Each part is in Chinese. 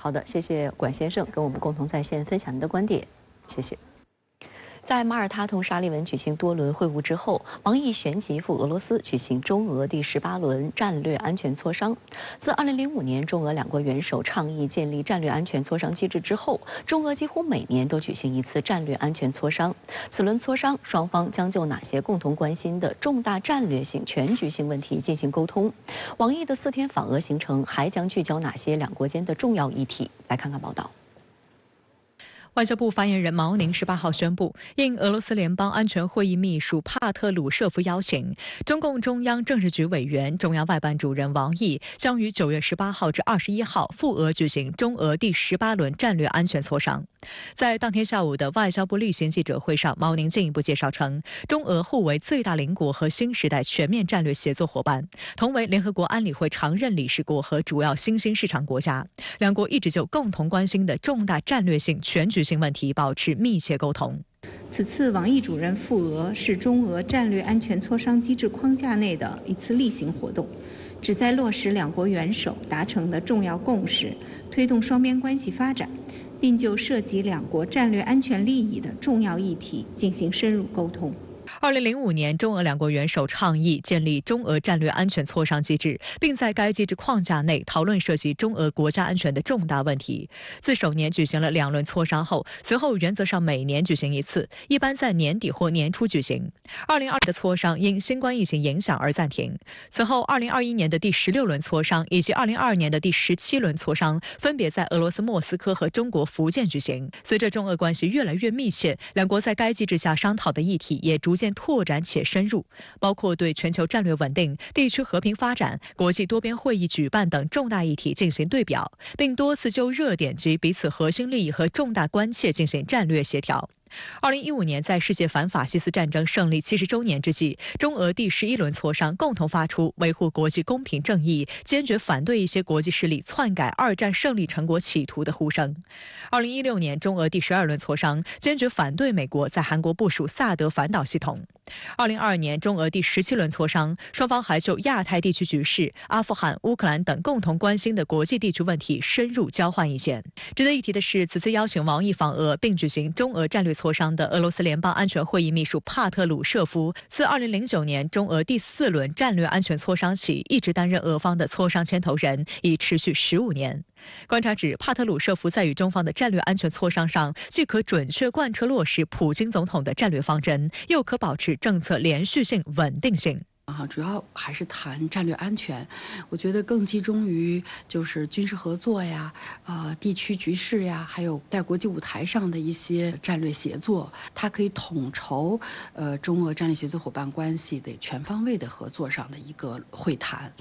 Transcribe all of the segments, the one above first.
好的，谢谢管先生跟我们共同在线分享您的观点，谢谢。在马耳他同沙利文举行多轮会晤之后，王毅旋即赴俄罗斯举行中俄第18轮战略安全磋商。自2005年中俄两国元首倡议建立战略安全磋商机制之后，中俄几乎每年都举行一次战略安全磋商。此轮磋商，双方将就哪些共同关心的重大战略性、全局性问题进行沟通？王毅的4天访俄行程还将聚焦哪些两国间的重要议题？来看看报道。外交部发言人毛宁18号宣布，应俄罗斯联邦安全会议秘书帕特鲁舍夫邀请，中共中央政治局委员、中央外办主任王毅将于9月18号至21号赴俄举行中俄第18轮战略安全磋商。在当天下午的外交部例行记者会上，毛宁进一步介绍称，中俄互为最大邻国和新时代全面战略协作伙伴，同为联合国安理会常任理事国和主要新兴市场国家。两国一直就共同关心的重大战略性、全局性问题保持密切沟通。此次王毅主任赴俄是中俄战略安全磋商机制框架内的一次例行活动，旨在落实两国元首达成的重要共识，推动双边关系发展，并就涉及两国战略安全利益的重要议题进行深入沟通。2005年，中俄两国元首倡议建立中俄战略安全磋商机制，并在该机制框架内讨论涉及中俄国家安全的重大问题。自首年举行了2轮磋商后，随后原则上每年举行一次，一般在年底或年初举行。2020的磋商因新冠疫情影响而暂停。此后，2021年的第16轮磋商以及2022年的第17轮磋商，分别在俄罗斯莫斯科和中国福建举行。随着中俄关系越来越密切，两国在该机制下商讨的议题也逐渐拓展且深入，包括对全球战略稳定、地区和平发展、国际多边会议举办等重大议题进行对表，并多次就热点及彼此核心利益和重大关切进行战略协调。2015年，在世界反法西斯战争胜利70周年之际，中俄第11轮磋商共同发出维护国际公平正义、坚决反对一些国际势力篡改二战胜利成果企图的呼声。2016年，中俄第12轮磋商坚决反对美国在韩国部署萨德反导系统。2022年，中俄第17轮磋商，双方还就亚太地区局势、阿富汗、乌克兰等共同关心的国际地区问题深入交换意见。值得一提的是，此次邀请王毅访俄并举行中俄战略磋商的俄罗斯联邦安全会议秘书帕特鲁舍夫，自2009年中俄第4轮战略安全磋商起，一直担任俄方的磋商牵头人，已持续15年。观察指，帕特鲁舍夫在与中方的战略安全磋商上，既可准确贯彻落实普京总统的战略方针，又可保持政策连续性、稳定性。主要还是谈战略安全，我觉得更集中于就是军事合作呀、地区局势呀，还有在国际舞台上的一些战略协作，它可以统筹中俄战略协作伙伴关系的全方位的合作上的一个会谈。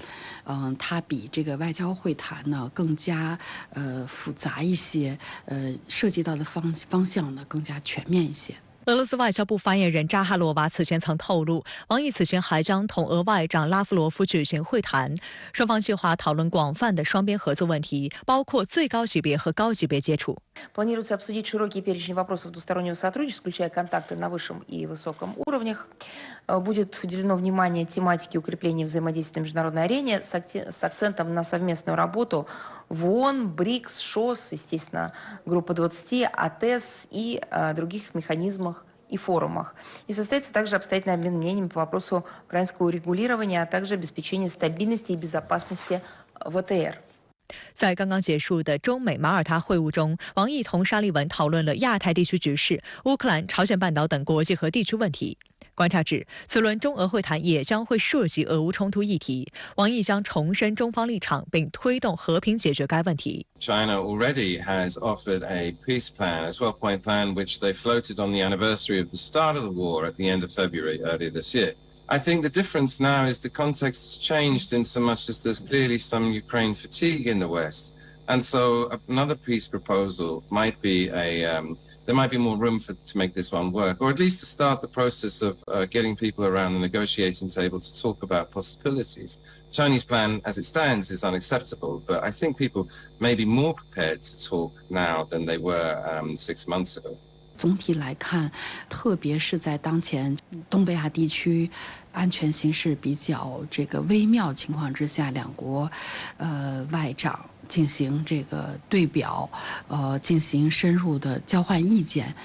它比这个外交会谈呢更加复杂一些，涉及到的方向呢更加全面一些。俄罗斯外交部发言人扎哈罗娃此前曾透露，王毅此前还将同俄外长拉夫罗夫举行会谈，双方计划讨论广泛的双边合作问题，包括最高级别和高级别接触。Планируется обсудить широкий перечень вопросов двустороннего сотрудничества, включая контакты на высшем и высоком уровнях. Будет уделено внимание тематике укрепления взаимодействия на международной арене с акцентом на совместную работу в ООН, БРИКС, ШОС, естественно, Группа 20, АТЭС и других механизмах и форумах. И состоится также обстоятельный обмен мнениями по вопросу украинского урегулирования, а также обеспечения стабильности и безопасности ВТР. 在刚刚结束的中美马耳他会晤中，王毅同沙利文讨论了亚太地区局势、乌克兰、朝鲜半岛等国际和地区问题。观察指，此轮中俄会谈也将会涉及俄乌冲突议题，王毅将重申中方立场，并推动和平解决该问题。China already has offered a peace plan, a 12-point plan, which they floated on the anniversary of the start of the war at the end of February earlier this year. I think the difference now is the context has changed in so much as there's clearly some Ukraine fatigue in the West. And so another peace proposal might be there might be more room to make this one work, or at least to start the process of getting people around the negotiating table to talk about possibilities. Chinese plan, as it stands, is unacceptable, but I think people may be more prepared to talk now than they were 6 months ago. 总体来看，特别是在当前东北亚地区安全形势比较这个微妙情况之下，两国外长进行这个对表，进行深入的交换意见，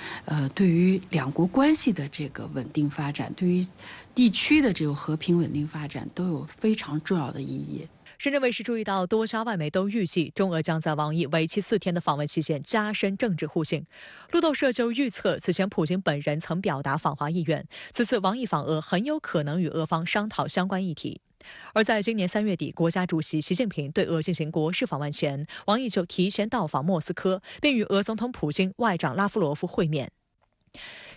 对于两国关系的这个稳定发展，对于地区的这种和平稳定发展都有非常重要的意义。深圳卫视注意到，多家外媒都预计中俄将在王毅为期4天的访问期间加深政治互信。路透社就预测，此前普京本人曾表达访华意愿，此次王毅访俄很有可能与俄方商讨相关议题。而在今年3月底，国家主席习近平对俄进行国事访问前，王毅就提前到访莫斯科，并与俄总统普京、外长拉夫罗夫会面。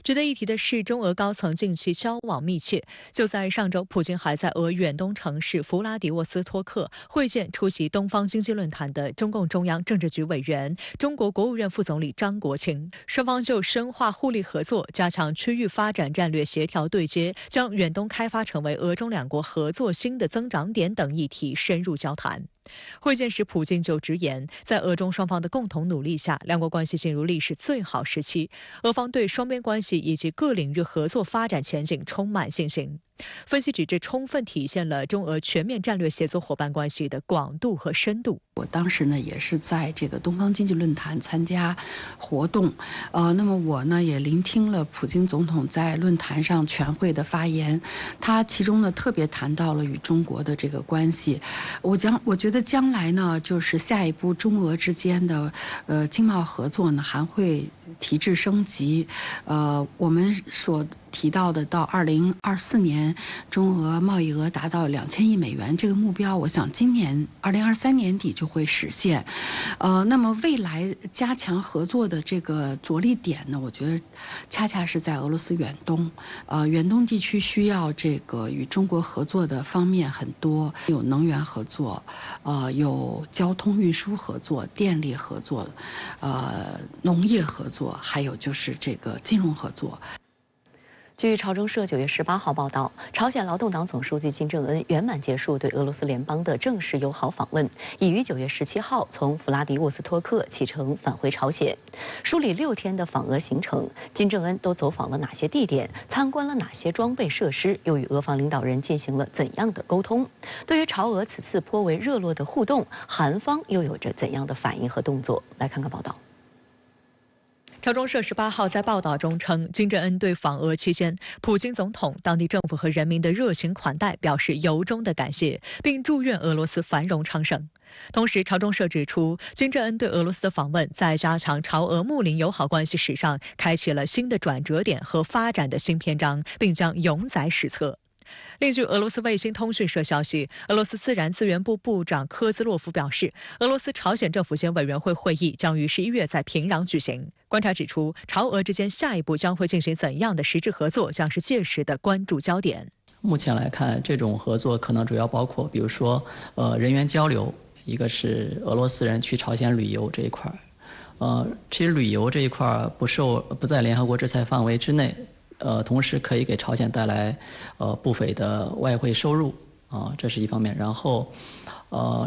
值得一提的是，中俄高层近期交往密切。就在上周，普京还在俄远东城市弗拉迪沃斯托克会见出席东方经济论坛的中共中央政治局委员、中国国务院副总理张国清。双方就深化互利合作、加强区域发展战略协调对接、将远东开发成为俄中两国合作新的增长点等议题深入交谈。会见时，普京就直言，在俄中双方的共同努力下，两国关系进入历史最好时期。俄方对双边关系以及各领域合作发展前景充满信心。分析指，这充分体现了中俄全面战略协作伙伴关系的广度和深度。我当时呢也是在这个东方经济论坛参加活动，那么我呢也聆听了普京总统在论坛上全会的发言，他其中呢特别谈到了与中国的这个关系。我觉得将来呢，就是下一步中俄之间的经贸合作呢还会提质升级。我们所提到的到2024年中俄贸易额达到2000亿美元这个目标，我想今年2023年底就会实现。那么未来加强合作的这个着力点呢，我觉得恰恰是在俄罗斯远东。远东地区需要这个与中国合作的方面很多，有能源合作，有交通运输合作、电力合作，农业合作，还有就是这个金融合作。据朝中社9月18号报道，朝鲜劳动党总书记金正恩圆满结束对俄罗斯联邦的正式友好访问，已于9月17号从弗拉迪沃斯托克启程返回朝鲜。梳理6天的访俄行程，金正恩都走访了哪些地点，参观了哪些装备设施，又与俄方领导人进行了怎样的沟通？对于朝俄此次颇为热络的互动，韩方又有着怎样的反应和动作？来看看报道。朝中社18号在报道中称，金正恩对访俄期间，普京总统、当地政府和人民的热情款待表示由衷的感谢，并祝愿俄罗斯繁荣昌盛。同时，朝中社指出，金正恩对俄罗斯的访问在加强朝俄睦邻友好关系史上开启了新的转折点和发展的新篇章，并将永载史册。另据俄罗斯卫星通讯社消息，俄罗斯自然资源部部长科兹洛夫表示，俄罗斯朝鲜政府间委员会会议将于11月在平壤举行。观察指出，朝俄之间下一步将会进行怎样的实质合作，将是届时的关注焦点。目前来看，这种合作可能主要包括，比如说，人员交流，一个是俄罗斯人去朝鲜旅游这一块，其实旅游这一块不在联合国制裁范围之内。同时可以给朝鲜带来不菲的外汇收入这是一方面。然后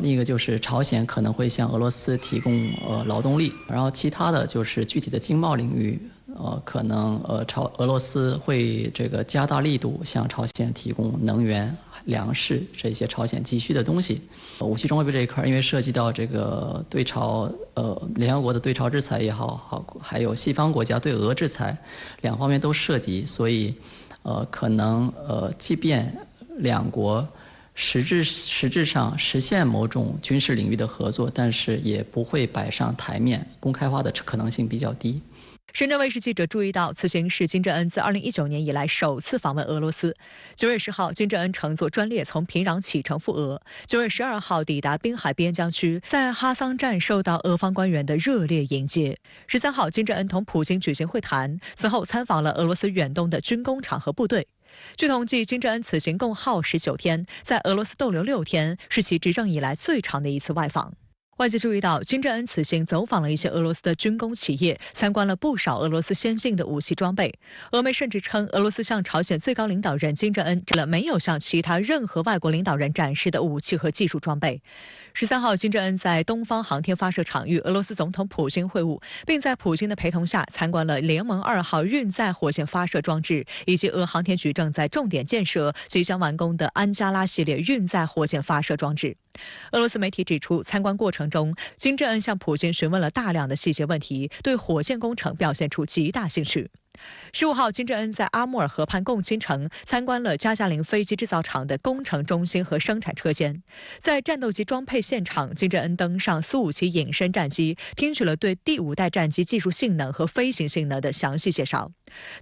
另一个就是朝鲜可能会向俄罗斯提供劳动力，然后其他的就是具体的经贸领域，可能俄罗斯会这个加大力度向朝鲜提供能源、粮食这些朝鲜急需的东西。武器装备这一块，因为涉及到这个对朝联合国的对朝制裁也好，还有西方国家对俄制裁，两方面都涉及，所以可能即便两国实质上实现某种军事领域的合作，但是也不会摆上台面，公开化的可能性比较低。深圳卫视记者注意到，此行是金正恩自2019年以来首次访问俄罗斯。9月10号，金正恩乘坐专列从平壤启程赴俄。9月12号抵达滨海边疆区，在哈桑站受到俄方官员的热烈迎接。13号，金正恩同普京举行会谈，此后参访了俄罗斯远东的军工厂和部队。据统计，金正恩此行共耗时9天，在俄罗斯逗留6天，是其执政以来最长的一次外访。外界注意到，金正恩此行走访了一些俄罗斯的军工企业，参观了不少俄罗斯先进的武器装备。俄媒甚至称，俄罗斯向朝鲜最高领导人金正恩展了没有向其他任何外国领导人展示的武器和技术装备。13号，金正恩在东方航天发射场与俄罗斯总统普京会晤，并在普京的陪同下参观了联盟2号运载火箭发射装置，以及俄航天局正在重点建设即将完工的安加拉系列运载火箭发射装置。俄罗斯媒体指出，参观过程中，金正恩向普京询问了大量的细节问题，对火箭工程表现出极大兴趣。15号，金正恩在阿穆尔河畔共青城参观了加加林飞机制造厂的工程中心和生产车间。在战斗机装配现场，金正恩登上苏57隐身战机，听取了对第5代战机技术性能和飞行性能的详细介绍。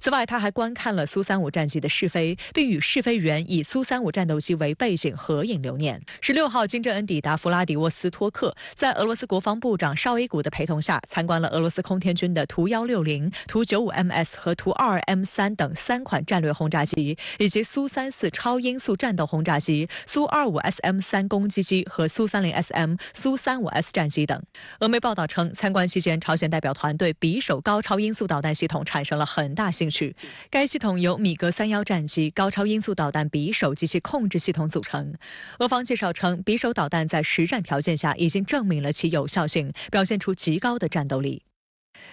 此外，他还观看了苏35战机的试飞，并与试飞员以苏35战斗机为背景合影留念。16号，金正恩抵达弗拉迪沃斯托克，在俄罗斯国防部长绍伊古的陪同下，参观了俄罗斯空天军的图160、图95MS 和图22M3等3款战略轰炸机，以及苏34超音速战斗轰炸机、苏25SM3攻击机和苏30SM、苏35S战机等。俄媒报道称，参观期间，朝鲜代表团对匕首高超音速导弹系统产生了很大兴趣。该系统由米格31战机、高超音速导弹匕首及其控制系统组成。俄方介绍称，匕首导弹在实战条件下已经证明了其有效性，表现出极高的战斗力。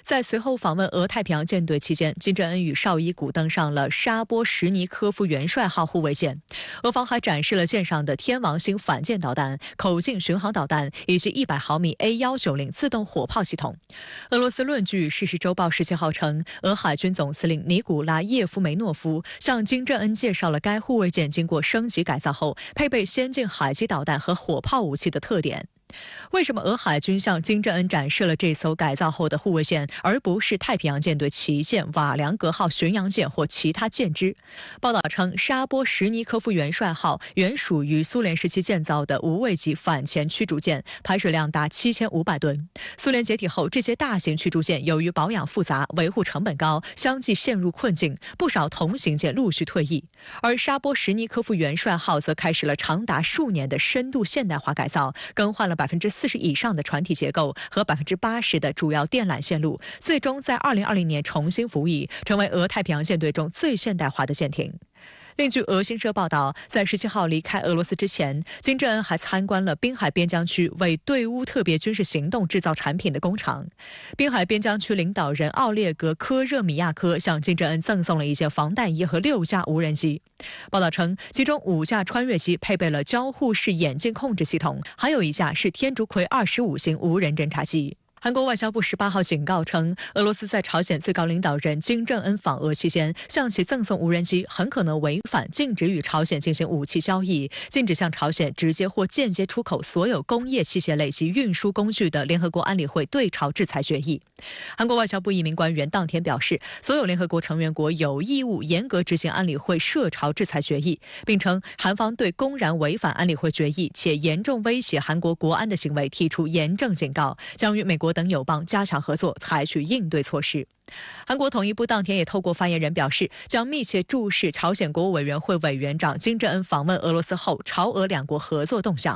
在随后访问俄太平洋舰队期间，金正恩与绍伊古登上了沙波什尼科夫元帅号护卫舰。俄方还展示了舰上的天王星反舰导弹、口径巡航导弹以及100毫米 A190自动火炮系统。俄罗斯论据事实周报17号称，俄海军总司令尼古拉叶夫梅诺夫向金正恩介绍了该护卫舰经过升级改造后，配备先进海基导弹和火炮武器的特点。为什么俄海军向金正恩展示了这艘改造后的护卫舰，而不是太平洋舰队旗舰瓦良格号巡洋舰或其他舰只？报道称，沙波什尼科夫元帅号原属于苏联时期建造的无畏级反潜驱逐舰，排水量达7500吨。苏联解体后，这些大型驱逐舰由于保养复杂、维护成本高，相继陷入困境，不少同型舰陆续退役。而沙波什尼科夫元帅号则开始了长达数年的深度现代化改造，更换了40%以上的船体结构和80%的主要电缆线路，最终在2020年重新服役，成为俄太平洋舰队中最现代化的舰艇。另据俄新社报道，在17号离开俄罗斯之前，金正恩还参观了滨海边疆区为对乌特别军事行动制造产品的工厂。滨海边疆区领导人奥列格·科热米亚科向金正恩赠送了一件防弹衣和6架无人机。报道称，其中5架穿越机配备了交互式眼镜控制系统，还有1架是天竺葵25型无人侦察机。韩国外交部18号警告称，俄罗斯在朝鲜最高领导人金正恩访俄期间向其赠送无人机，很可能违反禁止与朝鲜进行武器交易、禁止向朝鲜直接或间接出口所有工业器械类及运输工具的联合国安理会对朝制裁决议。韩国外交部一名官员当天表示，所有联合国成员国有义务严格执行安理会涉朝制裁决议，并称韩方对公然违反安理会决议且严重威胁韩国国安的行为提出严正警告，将与美国等友邦加强合作，采取应对措施。韩国统一部当天也透过发言人表示，将密切注视朝鲜国务委员会委员长金正恩访问俄罗斯后朝俄两国合作动向。